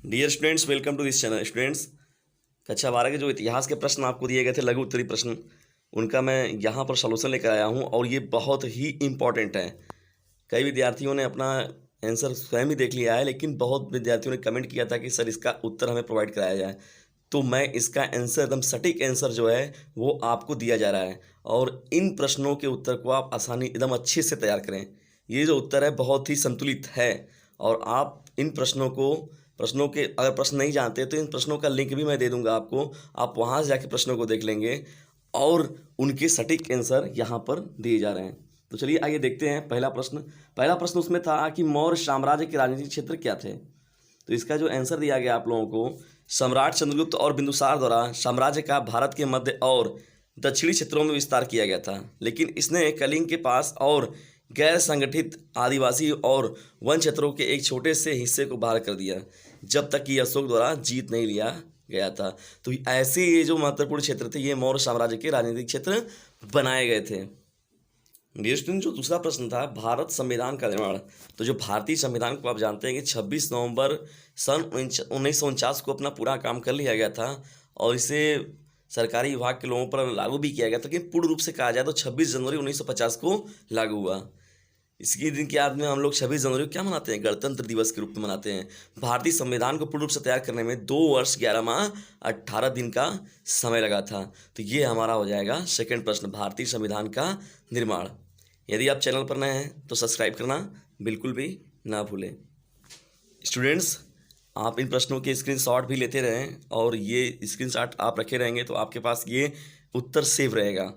Dear students, welcome to this channel. Students, कक्षा 12 के जो इतिहास के प्रश्न आपको दिए गए थे, लघु उत्तरीय प्रश्न, उनका मैं यहाँ पर सॉल्यूशन लेकर आया हूँ और ये बहुत ही इम्पॉर्टेंट है। कई विद्यार्थियों ने अपना आंसर स्वयं ही देख लिया है, लेकिन बहुत विद्यार्थियों ने कमेंट किया था कि सर इसका उत्तर हमें प्रोवाइड कराया जाए। तो मैं इसका आंसर, एकदम सटीक आंसर जो है वो आपको दिया जा रहा है और इन प्रश्नों के उत्तर को आप आसानी एकदम अच्छे से तैयार करें। ये जो उत्तर है बहुत ही संतुलित है और आप इन प्रश्नों के अगर प्रश्न नहीं जानते तो इन प्रश्नों का लिंक भी मैं दे दूंगा आपको। आप वहाँ से जाके प्रश्नों को देख लेंगे और उनके सटीक आंसर यहाँ पर दिए जा रहे हैं। तो चलिए आइए देखते हैं पहला प्रश्न उसमें था कि मौर्य साम्राज्य के राजनीतिक क्षेत्र क्या थे। तो इसका जो आंसर दिया गया आप लोगों को, सम्राट चंद्रगुप्त और बिंदुसार द्वारा साम्राज्य का भारत के मध्य और दक्षिणी क्षेत्रों में विस्तार किया गया था, लेकिन इसने कलिंग के पास और गैर संगठित आदिवासी और वन क्षेत्रों के एक छोटे से हिस्से को बाहर कर दिया जब तक कि अशोक द्वारा जीत नहीं लिया गया था। तो ऐसे ये जो महत्वपूर्ण क्षेत्र थे, ये मौर्य साम्राज्य के राजनीतिक क्षेत्र बनाए गए थे। डियर स्टूडेंट, जो दूसरा प्रश्न था, भारत संविधान का निर्माण। तो जो भारतीय संविधान को आप जानते हैं कि 26 नवंबर सन 1949 को अपना पूरा काम कर लिया गया था और इसे सरकारी विभाग के लोगों पर लागू भी किया गया था, लेकिन पूर्ण रूप से कहा जाए तो 26 जनवरी 1950 को लागू हुआ। इसके दिन की याद में हम लोग 26 जनवरी को क्या मनाते हैं? गणतंत्र दिवस के रूप में मनाते हैं। भारतीय संविधान को पूर्ण रूप से तैयार करने में 2 वर्ष 11 माह 18 दिन का समय लगा था। तो ये हमारा हो जाएगा सेकंड प्रश्न, भारतीय संविधान का निर्माण। यदि आप चैनल पर नए हैं तो सब्सक्राइब करना बिल्कुल भी ना भूलें। स्टूडेंट्स, आप इन प्रश्नों के स्क्रीनशॉट भी लेते रहें और ये स्क्रीनशॉट आप रखे रहेंगे तो आपके पास ये उत्तर सेव रहेगा।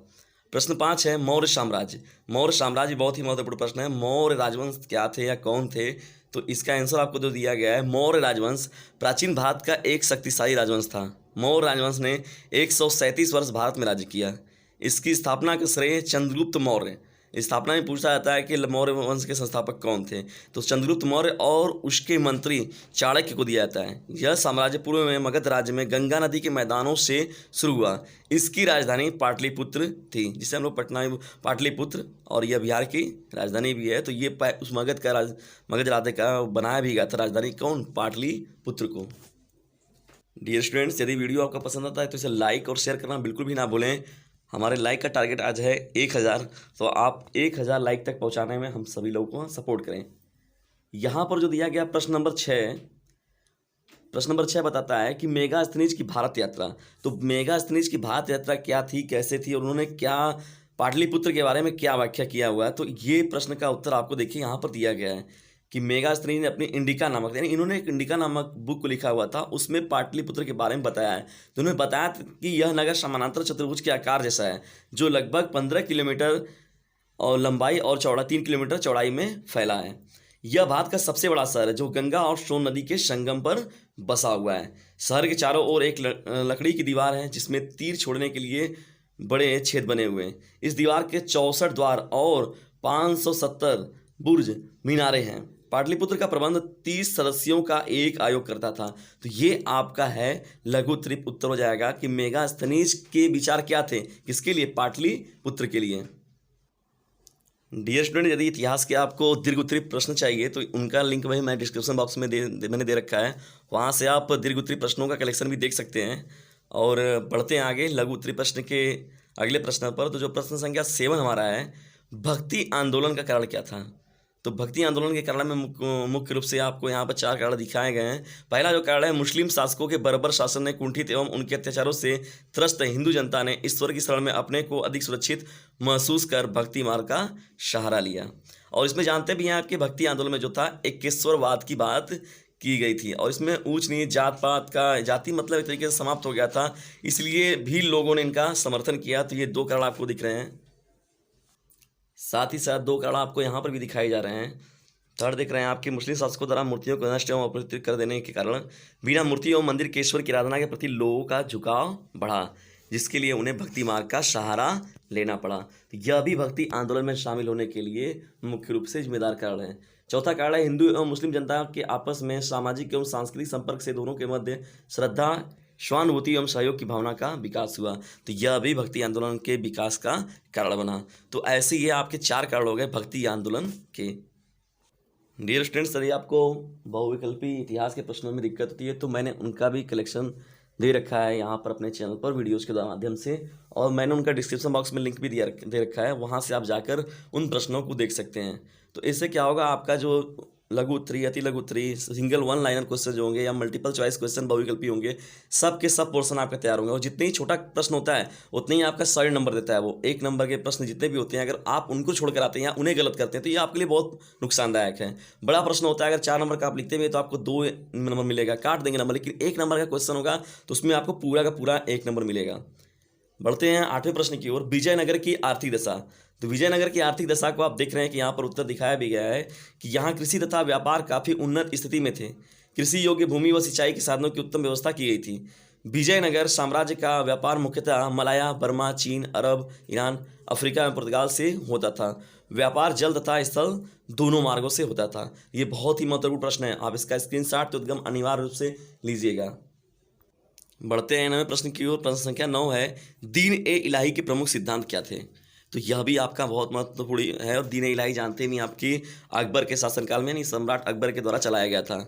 प्रश्न 5 है मौर्य साम्राज्य। मौर्य साम्राज्य बहुत ही महत्वपूर्ण प्रश्न है। मौर्य राजवंश क्या थे या कौन थे? तो इसका आंसर आपको जो दिया गया है, मौर्य राजवंश प्राचीन भारत का एक शक्तिशाली राजवंश था। मौर्य राजवंश ने 137 वर्ष भारत में राज्य किया। इसकी स्थापना का श्रेय चंद्रगुप्त मौर्य। स्थापना में पूछा जाता है कि मौर्य वंश के संस्थापक कौन थे, तो चंद्रगुप्त मौर्य और उसके मंत्री चाणक्य को दिया जाता है। यह साम्राज्य पूर्व में मगध राज्य में गंगा नदी के मैदानों से शुरू हुआ। इसकी राजधानी पाटलिपुत्र थी, जिसे हम लोग पाटलिपुत्र, और यह बिहार की राजधानी भी है। तो ये उस मगध राज्य का बनाया भी गया था राजधानी कौन? पाटलिपुत्र को। डियर स्टूडेंट्स, यदि वीडियो आपका पसंद आता है तो इसे लाइक और शेयर करना बिल्कुल भी ना भूलें। हमारे लाइक का टारगेट आज है 1000, तो आप 1000 लाइक तक पहुंचाने में हम सभी लोगों को सपोर्ट करें। यहाँ पर जो दिया गया प्रश्न नंबर 6 बताता है कि मेगास्थनीज की भारत यात्रा। तो मेगास्थनीज की भारत यात्रा क्या थी, कैसे थी और उन्होंने क्या पाटलिपुत्र के बारे में क्या व्याख्या किया हुआ है? तो ये प्रश्न का उत्तर आपको देखिए यहाँ पर दिया गया है कि मेगास्थनीज ने अपनी इंडिका नामक, यानी इन्होंने एक इंडिका नामक बुक को लिखा हुआ था, उसमें पाटलिपुत्र के बारे में बताया है। तो उन्होंने बताया कि यह नगर समानांतर चतुर्भुज के आकार जैसा है, जो लगभग 15 किलोमीटर और लंबाई और 3 किलोमीटर चौड़ाई में फैला है। यह भारत का सबसे बड़ा शहर है जो गंगा और सोन नदी के संगम पर बसा हुआ है। शहर के चारों ओर एक लकड़ी की दीवार है जिसमें तीर छोड़ने के लिए बड़े छेद बने हुए हैं। इस दीवार के 64 द्वार और 570 बुर्ज मीनारे हैं। पाटलिपुत्र का प्रबंध 30 सदस्यों का एक आयोग करता था। तो ये आपका है लघु उत्तरीय उत्तर हो जाएगा कि मेगास्थनीज के विचार क्या थे, किसके लिए? पाटलिपुत्र के लिए। डियर स्टूडेंट, यदि इतिहास के आपको दीर्घ उत्तरीय प्रश्न चाहिए तो उनका लिंक वही मैं डिस्क्रिप्शन बॉक्स में मैंने दे रखा है, वहाँ से आप दीर्घ उत्तरीय प्रश्नों का कलेक्शन भी देख सकते हैं। और बढ़ते हैं आगे लघु उत्तरीय प्रश्न के अगले प्रश्न पर। तो जो प्रश्न संख्या 7 हमारा है, भक्ति आंदोलन का कारण क्या था? तो भक्ति आंदोलन के कारण में मुख्य रूप से आपको यहाँ पर 4 कारण दिखाए गए हैं। पहला जो कारण है, मुस्लिम शासकों के बर्बर शासन ने कुंठित एवं उनके अत्याचारों से त्रस्त हिंदू जनता ने ईश्वर की शरण में अपने को अधिक सुरक्षित महसूस कर भक्ति मार्ग का सहारा लिया। और इसमें जानते भी हैं आपके भक्ति आंदोलन में जो था एकेश्वरवाद की बात की गई थी और इसमें ऊंच नीच जात पात का, जाति मतलब एक तरीके से समाप्त हो गया था, इसलिए भी लोगों ने इनका समर्थन किया। तो ये 2 कारण आपको दिख रहे हैं। साथ ही साथ 2 कारण आपको यहाँ पर भी दिखाए जा रहे हैं। थर्ड देख रहे हैं आपके, मुस्लिम शासकों द्वारा मूर्तियों को नष्ट एवं अपवित्र कर देने के कारण बिना मूर्ति एवं मंदिर के ईश्वर की आराधना के प्रति लोगों का झुकाव बढ़ा, जिसके लिए उन्हें भक्ति मार्ग का सहारा लेना पड़ा। तो यह भी भक्ति आंदोलन में शामिल होने के लिए मुख्य रूप से जिम्मेदार कारण है। चौथा कारण है, हिंदू एवं मुस्लिम जनता के आपस में सामाजिक एवं सांस्कृतिक संपर्क से दोनों के मध्य श्रद्धा, स्वानुभूति एवं सहयोग की भावना का विकास हुआ। तो यह भी भक्ति आंदोलन के विकास का कारण बना। तो ऐसे ये आपके 4 कारण हो गए भक्ति आंदोलन के। डियर स्टूडेंट्स, यदि आपको बहुविकल्पी इतिहास के प्रश्नों में दिक्कत होती है तो मैंने उनका भी कलेक्शन दे रखा है यहाँ पर अपने चैनल पर वीडियोज़ के माध्यम से, और मैंने उनका डिस्क्रिप्शन बॉक्स में लिंक भी दे रखा है, वहाँ से आप जाकर उन प्रश्नों को देख सकते हैं। तो इससे क्या होगा, आपका जो लघु उत्तरी, अति लघु उत्तरी, सिंगल वन लाइनर क्वेश्चन जो होंगे या मल्टीपल चॉइस क्वेश्चन बहुविकल्पी होंगे, सब के सब पोर्शन आपके तैयार होंगे। और जितने ही छोटा प्रश्न होता है उतने ही आपका 100 नंबर देता है। वो 1 नंबर के प्रश्न जितने भी होते हैं, अगर आप उनको छोड़कर आते हैं या उन्हें गलत करते हैं तो ये आपके लिए बहुत नुकसानदायक है। बड़ा प्रश्न होता है, अगर 4 नंबर का आप लिखते हुए तो आपको 2 नंबर मिलेगा, काट देंगे नंबर। लेकिन 1 नंबर का क्वेश्चन होगा तो उसमें आपको पूरा का पूरा 1 नंबर मिलेगा। बढ़ते हैं 8वें प्रश्न की ओर, विजयनगर की आर्थिक दशा। तो विजयनगर की आर्थिक दशा को आप देख रहे हैं कि यहाँ पर उत्तर दिखाया भी गया है कि यहाँ कृषि तथा व्यापार काफ़ी उन्नत स्थिति में थे। कृषि योग्य भूमि व सिंचाई के साधनों की उत्तम व्यवस्था की गई थी। विजयनगर साम्राज्य का व्यापार मुख्यतः मलाया, बर्मा, चीन, अरब, ईरान, अफ्रीका एवं पुर्तगाल से होता था। व्यापार जल तथा स्थल दोनों मार्गों से होता था। ये बहुत ही महत्वपूर्ण प्रश्न है, आप इसका स्क्रीनशॉट तो उद्गम अनिवार्य रूप से लीजिएगा। बढ़ते हैं 9वें प्रश्न की ओर। प्रश्न संख्या 9 है, दीन ए इलाही के प्रमुख सिद्धांत क्या थे। तो यह भी आपका बहुत महत्वपूर्ण है। और दीन ए इलाही जानते भी आपकी अकबर के शासनकाल में, यानी सम्राट अकबर के द्वारा चलाया गया था।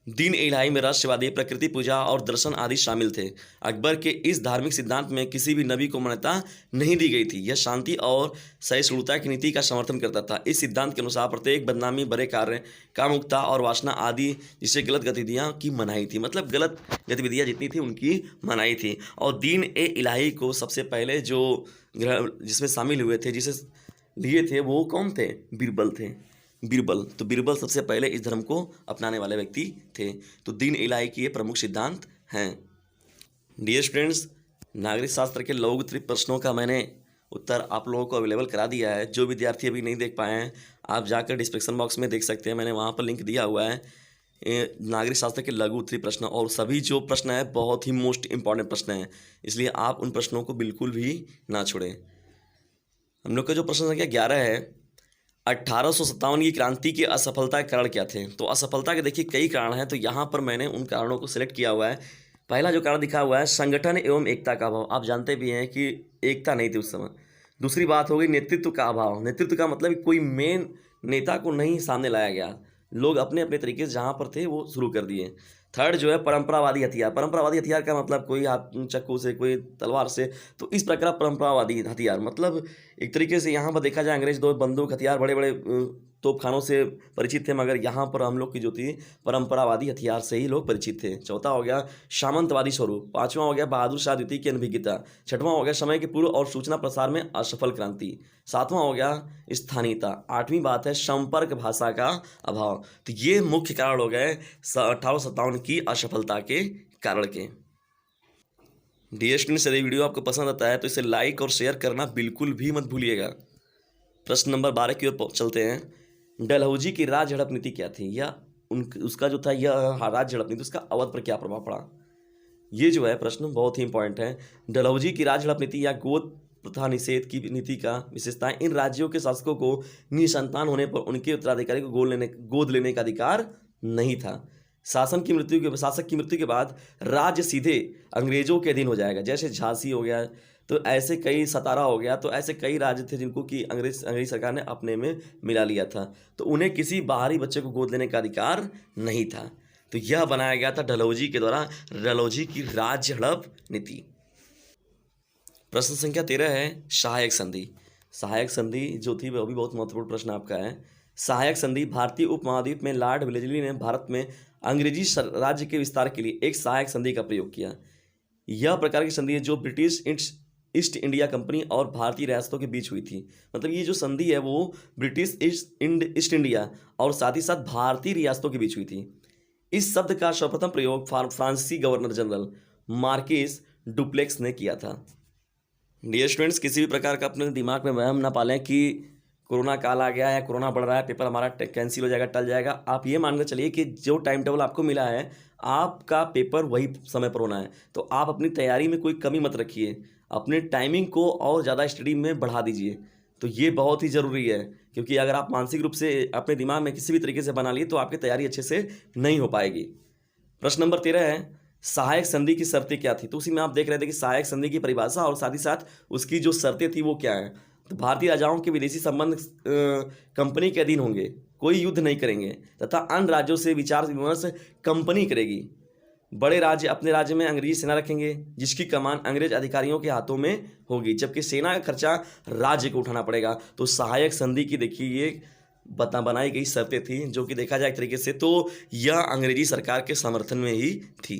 दीन ए इलाही में राष्ट्रवादी, प्रकृति पूजा और दर्शन आदि शामिल थे। अकबर के इस धार्मिक सिद्धांत में किसी भी नबी को मान्यता नहीं दी गई थी। यह शांति और सहिष्णुता की नीति का समर्थन करता था। इस सिद्धांत के अनुसार प्रत्येक बदनामी, बड़े कार्य, कामुकता और वासना आदि जिससे गलत गतिविधियाँ की मनाही थी। मतलब गलत गतिविधियाँ जितनी थी उनकी मनाही थी। और दीन ए इलाही को सबसे पहले जो ग्रह जिसमें शामिल हुए थे, जिसे लिए थे, वो कौन थे? बीरबल थे। बीरबल, तो बीरबल सबसे पहले इस धर्म को अपनाने वाले व्यक्ति थे। तो दीन इलाही के ये प्रमुख सिद्धांत हैं। डियर स्टूडेंट्स, नागरिक शास्त्र के लघु उत्तरीय प्रश्नों का मैंने उत्तर आप लोगों को अवेलेबल करा दिया है। जो विद्यार्थी अभी नहीं देख पाए हैं, आप जाकर डिस्क्रिप्शन बॉक्स में देख सकते हैं, मैंने वहाँ पर लिंक दिया हुआ है। नागरिक शास्त्र के लघु उत्तरीय प्रश्न, और सभी जो प्रश्न है बहुत ही मोस्ट इंपॉर्टेंट प्रश्न हैं, इसलिए आप उन प्रश्नों को बिल्कुल भी ना छोड़ें। हम लोग का जो प्रश्न संख्या 11 है, 1857 की क्रांति की असफलता के कारण क्या थे। तो असफलता के देखिए कई कारण हैं, तो यहाँ पर मैंने उन कारणों को सिलेक्ट किया हुआ है। पहला जो कारण दिखा हुआ है, संगठन एवं एकता का अभाव। आप जानते भी हैं कि एकता नहीं थी उस समय। दूसरी बात हो गई नेतृत्व का अभाव। नेतृत्व का मतलब कोई मेन नेता को नहीं सामने लाया गया, लोग अपने अपने तरीके से जहाँ पर थे वो शुरू कर दिए। थर्ड जो है परंपरावादी हथियार। परंपरावादी हथियार का मतलब कोई हाथ चाकू से, कोई तलवार से, तो इस प्रकार परंपरावादी हथियार मतलब एक तरीके से यहाँ पर देखा जाए अंग्रेज दो बंदूक हथियार बड़े बड़े तोपखानों से परिचित थे, मगर यहाँ पर हम लोग की जो थी परंपरावादी हथियार से ही लोग परिचित थे। चौथा हो गया सामंतवादी स्वरूप। पांचवा हो गया बहादुर शाह द्वितीय की अनभिज्ञता। छठवां हो गया समय के पूर्व और सूचना प्रसार में असफल क्रांति। सातवां हो गया स्थानीयता। आठवीं बात है संपर्क भाषा का अभाव। तो ये मुख्य कारण हो गए 1857 की असफलता के कारण के। डियर स्टूडेंट्स, यदि वीडियो आपको पसंद आता है तो इसे लाइक और शेयर करना बिल्कुल भी मत भूलिएगा। प्रश्न नंबर 12 की ओर चलते हैं। डलहौजी की राज्य हड़प नीति क्या थी, या उसका जो था यह राज्य हड़प नीति, उसका अवध पर क्या प्रभाव पड़ा। ये जो है प्रश्न बहुत ही इंपॉर्टेंट है। डलहौजी की राज्य हड़प नीति या गोद प्रथा निषेध की नीति का विशेषताएं, इन राज्यों के शासकों को निसंतान होने पर उनके उत्तराधिकारी को गोद लेने का अधिकार नहीं था। शासक की मृत्यु के बाद राज्य सीधे अंग्रेजों के अधीन हो जाएगा। जैसे झांसी हो गया, तो ऐसे कई, सतारा हो गया, तो ऐसे कई राज्य थे जिनको कि अंग्रेज सरकार ने अपने में मिला लिया था। तो उन्हें किसी बाहरी बच्चे को गोद लेने का अधिकार नहीं था। तो यह बनाया गया था डलहौजी के द्वारा, डलहौजी की राज्य हड़प नीति। प्रश्न संख्या 13 है सहायक संधि। सहायक संधि जो थी वह भी बहुत महत्वपूर्ण प्रश्न आपका है। सहायक संधि, भारतीय उपमहाद्वीप में लॉर्ड वेलेस्ली ने भारत में अंग्रेजी राज्य के विस्तार के लिए एक सहायक संधि का प्रयोग किया। यह प्रकार की संधि है जो ब्रिटिश ईस्ट इंडिया कंपनी और भारतीय रियासतों के बीच हुई थी। मतलब ये जो संधि है वो ब्रिटिश ईस्ट इंडिया और साथ ही साथ भारतीय रियासतों के बीच हुई थी। इस शब्द का सर्वप्रथम प्रयोग फ्रांसीसी गवर्नर जनरल मार्किस डुप्लेक्स ने किया था। डियर स्टूडेंट्स, किसी भी प्रकार का अपने दिमाग में वहम ना पालें कि कोरोना काल आ गया है, कोरोना बढ़ रहा है, पेपर हमारा कैंसिल हो जाएगा, टल जाएगा। आप ये मानकर चलिए कि जो टाइम टेबल आपको मिला है, आपका पेपर वही समय पर होना है। तो आप अपनी तैयारी में कोई कमी मत रखिए, अपने टाइमिंग को और ज़्यादा स्टडी में बढ़ा दीजिए। तो ये बहुत ही ज़रूरी है, क्योंकि अगर आप मानसिक रूप से अपने दिमाग में किसी भी तरीके से बना लिए तो आपकी तैयारी अच्छे से नहीं हो पाएगी। प्रश्न नंबर 13 है सहायक संधि की शर्तें क्या थी। तो उसी में आप देख रहे थे कि सहायक संधि की परिभाषा और साथ ही साथ उसकी जो शर्तें थी वो क्या है। तो भारतीय राजाओं के विदेशी संबंध कंपनी के अधीन होंगे। कोई युद्ध नहीं करेंगे तथा अन्य राज्यों से विचार विमर्श कंपनी करेगी। बड़े राज्य अपने राज्य में अंग्रेजी सेना रखेंगे जिसकी कमान अंग्रेज अधिकारियों के हाथों में होगी, जबकि सेना का खर्चा राज्य को उठाना पड़ेगा। तो सहायक संधि की देखिए ये बनाई गई शर्तें थी, जो कि देखा जाए एक तरीके से तो यह अंग्रेजी सरकार के समर्थन में ही थी।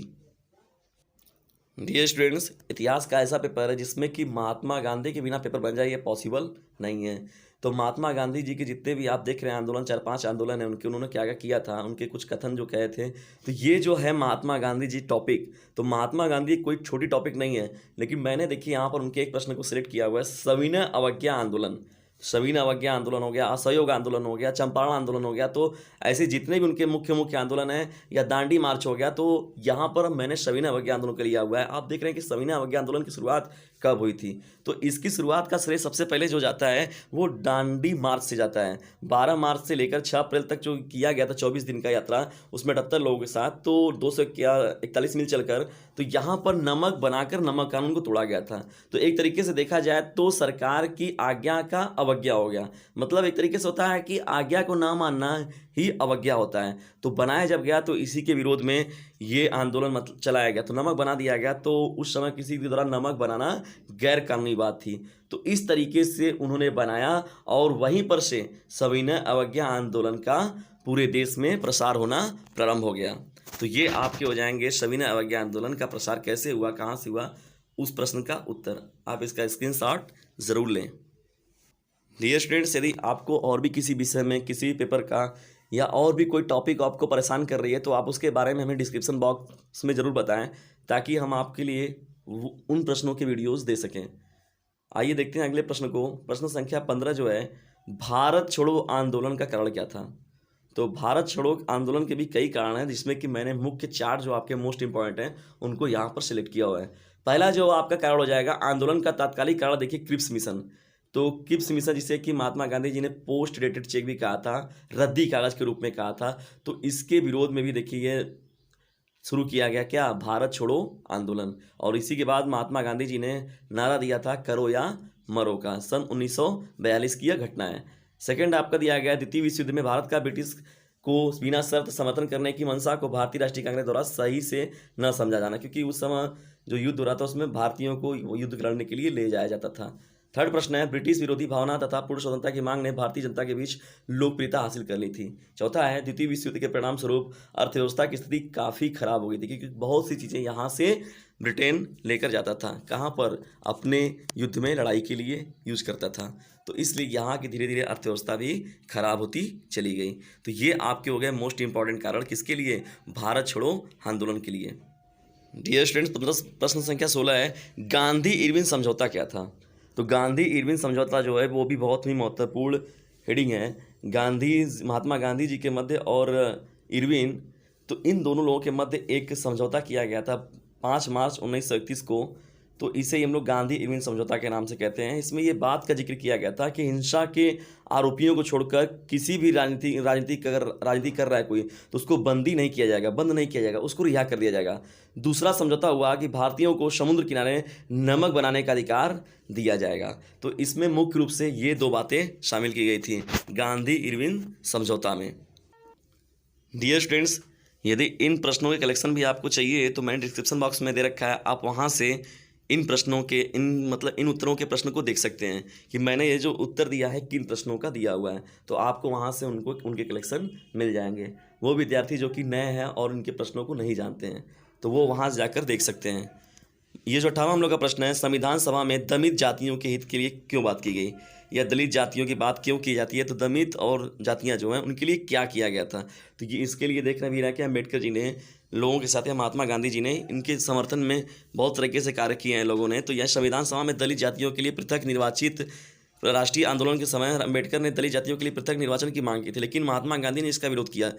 डियर स्टूडेंट्स, इतिहास का ऐसा पेपर है जिसमें कि महात्मा गांधी के बिना पेपर बन जाए ये पॉसिबल नहीं है। तो महात्मा गांधी जी के जितने भी आप देख रहे हैं आंदोलन, 4-5 आंदोलन है उनके, उन्होंने क्या क्या किया था, उनके कुछ कथन जो कहे थे, तो ये जो है महात्मा गांधी जी टॉपिक, तो महात्मा गांधी कोई छोटी टॉपिक नहीं है। लेकिन मैंने देखिए यहाँ पर उनके एक प्रश्न को सिलेक्ट किया हुआ है, सविनय अवज्ञा आंदोलन। सविनय अवज्ञा आंदोलन हो गया, असहयोग आंदोलन हो गया, चंपारण आंदोलन हो गया, तो ऐसे जितने भी उनके मुख्य मुख्य आंदोलन हैं, या दांडी मार्च हो गया, तो यहाँ पर मैंने सविनय अवज्ञा आंदोलन का लिया हुआ है। आप देख रहे हैं कि सविनय अवज्ञा आंदोलन की शुरुआत कब हुई थी, तो इसकी शुरुआत का श्रेय सबसे पहले जो जाता है वो दांडी मार्च से जाता है। 12 मार्च से लेकर 6 अप्रैल तक जो किया गया था 24 दिन का यात्रा, उसमें 78 लोगों के साथ, तो 241 मील चलकर, तो यहाँ पर नमक बनाकर नमक कानून को तोड़ा गया था। तो एक तरीके से देखा जाए तो सरकार की आज्ञा का अवज्ञा हो गया, मतलब एक तरीके से होता है कि आज्ञा को ना मानना ही अवज्ञा होता है। तो बनाया जब गया तो इसी के विरोध में ये आंदोलन मतलब चलाया गया, तो नमक बना दिया गया। तो उस समय किसी के द्वारा नमक बनाना गैर कानूनी बात थी, तो इस तरीके से उन्होंने बनाया और वहीं पर से सविनय अवज्ञा आंदोलन का पूरे देश में प्रसार होना प्रारंभ हो गया। तो ये आपके हो जाएंगे सविनय अवज्ञा आंदोलन का प्रसार कैसे हुआ, कहाँ से हुआ, उस प्रश्न का उत्तर। आप इसका स्क्रीनशॉट ज़रूर लें। डियर स्टूडेंट्स, यदि आपको और भी किसी विषय में किसी भी पेपर का या और भी कोई टॉपिक आपको परेशान कर रही है, तो आप उसके बारे में हमें डिस्क्रिप्शन बॉक्स में ज़रूर बताएं, ताकि हम आपके लिए उन प्रश्नों के वीडियोस दे सकें। आइए देखते हैं अगले प्रश्न को। प्रश्न संख्या 15 जो है, भारत छोड़ो आंदोलन का कारण क्या था। तो भारत छोड़ो आंदोलन के भी कई कारण हैं, जिसमें कि मैंने मुख्य 4 जो आपके मोस्ट इंपॉर्टेंट हैं उनको यहाँ पर सिलेक्ट किया हुआ है। पहला जो आपका कारण हो जाएगा आंदोलन का तात्कालिक कारण, देखिए क्रिप्स मिशन। तो क्रिप्स मिशन जिसे कि महात्मा गांधी जी ने पोस्ट डेटेड चेक भी कहा था, रद्दी कागज के रूप में कहा था, तो इसके विरोध में भी देखिए शुरू किया गया क्या, भारत छोड़ो आंदोलन। और इसी के बाद महात्मा गांधी जी ने नारा दिया था करो या मरो का, सन 1942 की यह घटना है। सेकंड आपका दिया गया, द्वितीय विश्व युद्ध में भारत का ब्रिटिश को बिना शर्त समर्थन करने की मंशा को भारतीय राष्ट्रीय कांग्रेस द्वारा सही से न समझा जाना, क्योंकि उस समय जो युद्ध हो रहा था उसमें भारतीयों को युद्ध लड़ने के लिए ले जाया जाता था। थर्ड प्रश्न है, ब्रिटिश विरोधी भावना तथा पूर्ण स्वतंत्रता की मांग ने भारतीय जनता के बीच लोकप्रियता हासिल कर ली थी। चौथा है, द्वितीय विश्व युद्ध के परिणाम स्वरूप अर्थव्यवस्था की स्थिति काफ़ी खराब हो गई थी, क्योंकि बहुत सी चीज़ें यहाँ से ब्रिटेन लेकर जाता था, कहाँ पर, अपने युद्ध में लड़ाई के लिए यूज करता था, तो इसलिए यहाँ की धीरे धीरे अर्थव्यवस्था भी खराब होती चली गई। तो ये आपके हो गए मोस्ट इंपॉर्टेंट कारण, किसके लिए, भारत छोड़ो आंदोलन के लिए। डियर स्टूडेंट्स, प्रश्न संख्या 16 है, गांधी इरविन समझौता क्या था। तो गांधी इरविन समझौता जो है वो भी बहुत ही महत्वपूर्ण हेडिंग है। महात्मा गांधी जी के मध्य और इरविन, तो इन दोनों लोगों के मध्य एक समझौता किया गया था 5 मार्च 1931 को, तो इसे ही हम लोग गांधी इरविन समझौता के नाम से कहते हैं। इसमें ये बात का जिक्र किया गया था कि हिंसा के आरोपियों को छोड़कर किसी भी राजनीति कर रहा है कोई, तो उसको बंद नहीं किया जाएगा, उसको रिहा कर दिया जाएगा। दूसरा समझौता हुआ कि भारतीयों को समुद्र किनारे नमक बनाने का अधिकार दिया जाएगा। तो इसमें मुख्य रूप से ये 2 बातें शामिल की गई थी गांधी इरविन समझौता में। डियर स्टूडेंट्स, यदि इन प्रश्नों के कलेक्शन भी आपको चाहिए तो मैंने डिस्क्रिप्शन बॉक्स में दे रखा है, आप वहाँ से इन प्रश्नों के इन उत्तरों के प्रश्न को देख सकते हैं कि मैंने ये जो उत्तर दिया है किन प्रश्नों का दिया हुआ है, तो आपको वहाँ से उनके कलेक्शन मिल जाएंगे। वो विद्यार्थी जो कि नए हैं और इनके प्रश्नों को नहीं जानते हैं, तो वो वहाँ से जाकर देख सकते हैं। ये जो 18वां हम लोग का प्रश्न है, संविधान सभा में दलित जातियों के हित के लिए क्यों बात की गई, या दलित जातियों की बात क्यों की जाती है, तो दलित और जातियाँ जो हैं उनके लिए क्या किया गया था। तो ये इसके लिए देखना भी रहा कि अम्बेडकर जी ने लोगों के साथ, या महात्मा गांधी जी ने इनके समर्थन में बहुत तरीके से कार्य किए हैं लोगों ने। तो यह संविधान सभा में दलित जातियों के लिए पृथक निर्वाचित, राष्ट्रीय आंदोलन के समय अम्बेडकर ने दलित जातियों के लिए पृथक निर्वाचन की मांग की थी, लेकिन महात्मा गांधी ने इसका विरोध किया।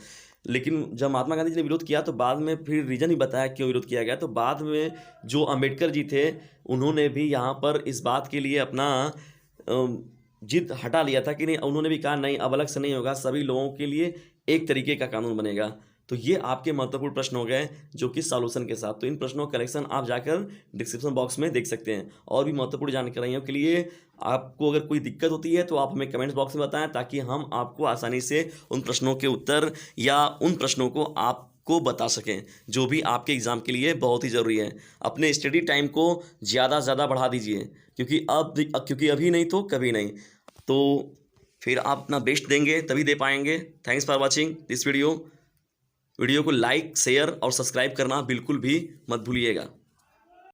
लेकिन जब महात्मा गांधी जी ने विरोध किया तो बाद में फिर रीजन ही बताया क्यों विरोध किया गया। तो बाद में जो अम्बेडकर जी थे उन्होंने भी यहाँ पर इस बात के लिए अपना जिद हटा लिया था कि नहीं, उन्होंने भी कहा नहीं, अब अलग से नहीं होगा, सभी लोगों के लिए एक तरीके का कानून बनेगा। तो ये आपके महत्वपूर्ण प्रश्न हो गए जो कि सॉल्यूशन के साथ। तो इन प्रश्नों का कलेक्शन आप जाकर डिस्क्रिप्शन बॉक्स में देख सकते हैं। और भी महत्वपूर्ण जानकारियों के लिए आपको अगर कोई दिक्कत होती है तो आप हमें कमेंट्स बॉक्स में बताएं, ताकि हम आपको आसानी से उन प्रश्नों के उत्तर या उन प्रश्नों को आपको बता सकें जो भी आपके एग्ज़ाम के लिए बहुत ही ज़रूरी है। अपने स्टडी टाइम को ज़्यादा से ज़्यादा बढ़ा दीजिए, क्योंकि अभी नहीं तो कभी नहीं। तो फिर आप अपना बेस्ट देंगे तभी दे पाएंगे। Thanks for watching this video को लाइक, शेयर और सब्सक्राइब करना बिल्कुल भी मत भूलिएगा।